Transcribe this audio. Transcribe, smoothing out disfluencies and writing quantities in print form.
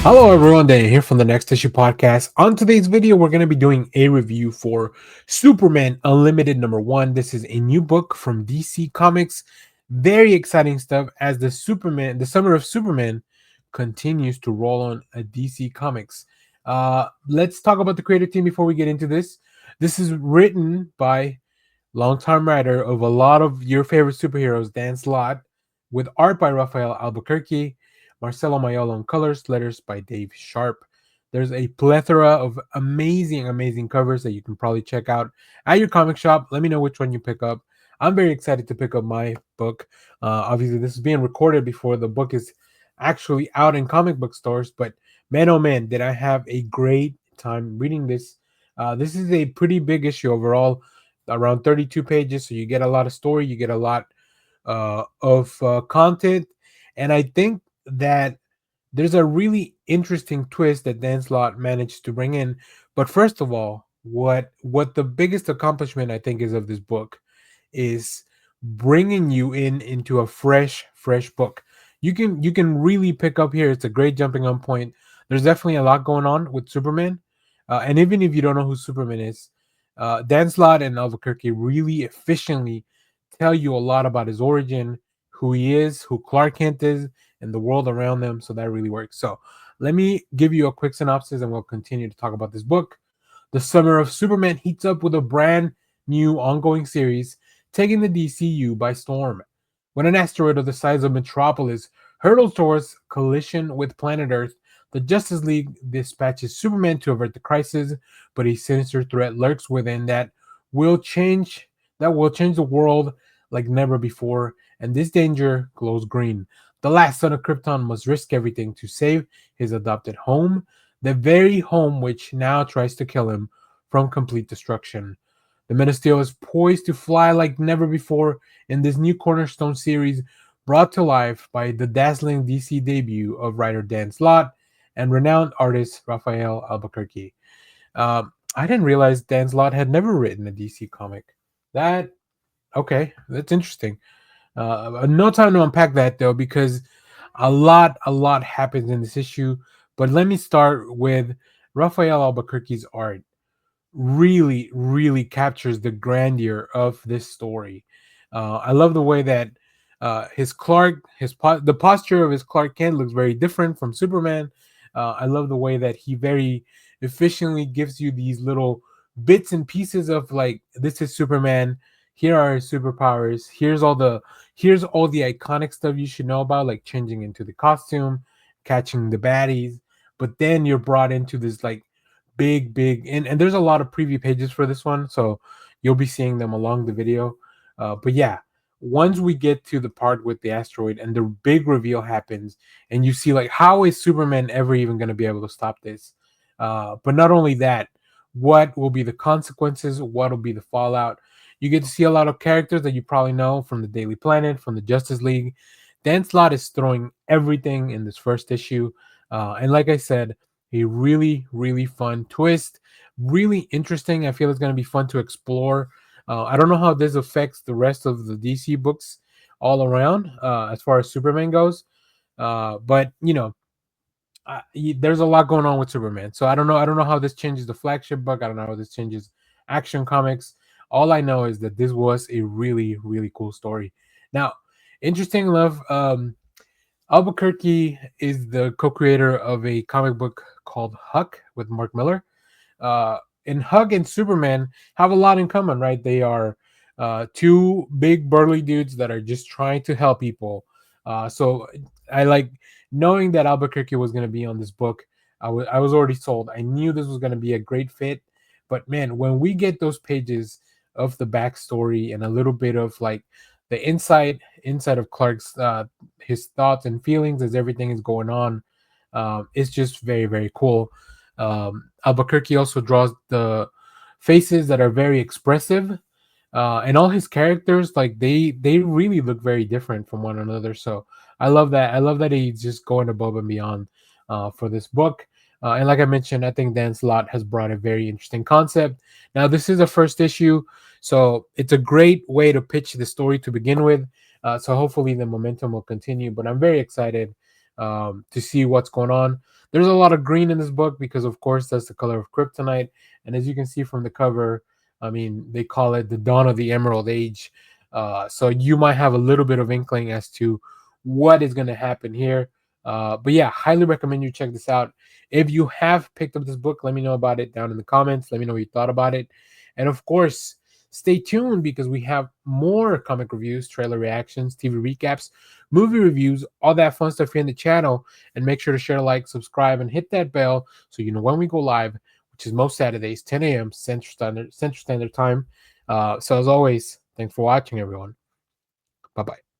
Hello everyone, Daniel here from the Next Issue Podcast. On today's video, we're going to be doing a review for Superman Unlimited #1. This is a new book from DC Comics. Very exciting stuff as the summer of Superman continues to roll on a DC Comics. Let's talk about the creative team before we get into this. This is written by longtime writer of a lot of your favorite superheroes, Dan Slott, with art by Rafael Albuquerque, Marcelo Mayolo on colors, letters by Dave Sharp. There's a plethora of amazing covers that you can probably check out at your comic shop. Let me know which one you pick up. I'm very excited to pick up my book. Obviously, this is being recorded before the book is actually out in comic book stores, but man, oh man, did I have a great time reading this. This is a pretty big issue overall, around 32 pages, so you get a lot of story, you get a lot of content, and I think that there's a really interesting twist that Dan Slott managed to bring in. But first of all, what the biggest accomplishment I think is of this book is bringing you into a fresh book. You can really pick up here. It's a great jumping on point. There's definitely a lot going on with Superman, and even if you don't know who Superman is, Dan Slott and Albuquerque really efficiently tell you a lot about his origin, who he is, who Clark Kent is, and the world around them. So that really works. So let me give you a quick synopsis and we'll continue to talk about this book. The summer of Superman heats up with a brand new ongoing series taking the DCU by storm. When an asteroid of the size of Metropolis hurtles towards collision with planet Earth, the Justice League dispatches Superman to avert the crisis, but a sinister threat lurks within will change will change the world like never before, and this danger glows green. The last son of Krypton must risk everything to save his adopted home, the very home which now tries to kill him, from complete destruction. The Man of Steel is poised to fly like never before in this new Cornerstone series, brought to life by the dazzling DC debut of writer Dan Slott and renowned artist Rafael Albuquerque. I didn't realize Dan Slott had never written a DC comic. That Okay, that's interesting. No time to unpack that though, because a lot happens in this issue. But let me start with Rafael Albuquerque's art. Really captures the grandeur of this story. I love the way that the posture of his Clark Kent looks very different from Superman. I love the way that he very efficiently gives you these little bits and pieces of, like, this is Superman. Here are his superpowers. Here's all the iconic stuff you should know about, like changing into the costume, catching the baddies. But then you're brought into this, like, big, and there's a lot of preview pages for this one, so you'll be seeing them along the video. But yeah, once we get to the part with the asteroid and the big reveal happens, and you see, like, how is Superman ever even going to be able to stop this? But not only that, what will be the consequences? What will be the fallout? You get to see a lot of characters that you probably know from the Daily Planet, from the Justice League. Dan Slott is throwing everything in this first issue, and like I said, a really fun twist, really interesting. I feel it's going to be fun to explore. I don't know how this affects the rest of the DC books all around, as far as Superman goes, but there's a lot going on with Superman, so I don't know how this changes the flagship book. I don't know how this changes Action Comics. All I know is that this was a really cool story. Now, interesting enough, Albuquerque is the co-creator of a comic book called Huck with Mark Miller. And Huck and Superman have a lot in common, right? They are two big burly dudes that are just trying to help people. So I like knowing that Albuquerque was going to be on this book. I was already sold. I knew this was going to be a great fit. But man, when we get those pages of the backstory and a little bit of, like, the inside of Clark's his thoughts and feelings as everything is going on, it's just very cool. Albuquerque also draws the faces that are very expressive, and all his characters, like, they really look very different from one another. So I love that. I love that he's just going above and beyond for this book. And like I mentioned, I think Dan Slott has brought a very interesting concept. Now, this is a first issue, so it's a great way to pitch the story to begin with. So hopefully the momentum will continue. But I'm very excited to see what's going on. There's a lot of green in this book because, of course, that's the color of kryptonite. And as you can see from the cover, I mean, they call it the dawn of the Emerald Age. So you might have a little bit of inkling as to what is going to happen here. But yeah, highly recommend you check this out. If you have picked up this book, let me know about it down in the comments. Let me know what you thought about it. And of course, stay tuned because we have more comic reviews, trailer reactions, TV recaps, movie reviews, all that fun stuff here in the channel. And make sure to share, like, subscribe, and hit that bell so you know when we go live, which is most Saturdays, 10 a.m. Central Standard Time. So as always, thanks for watching, everyone. Bye-bye.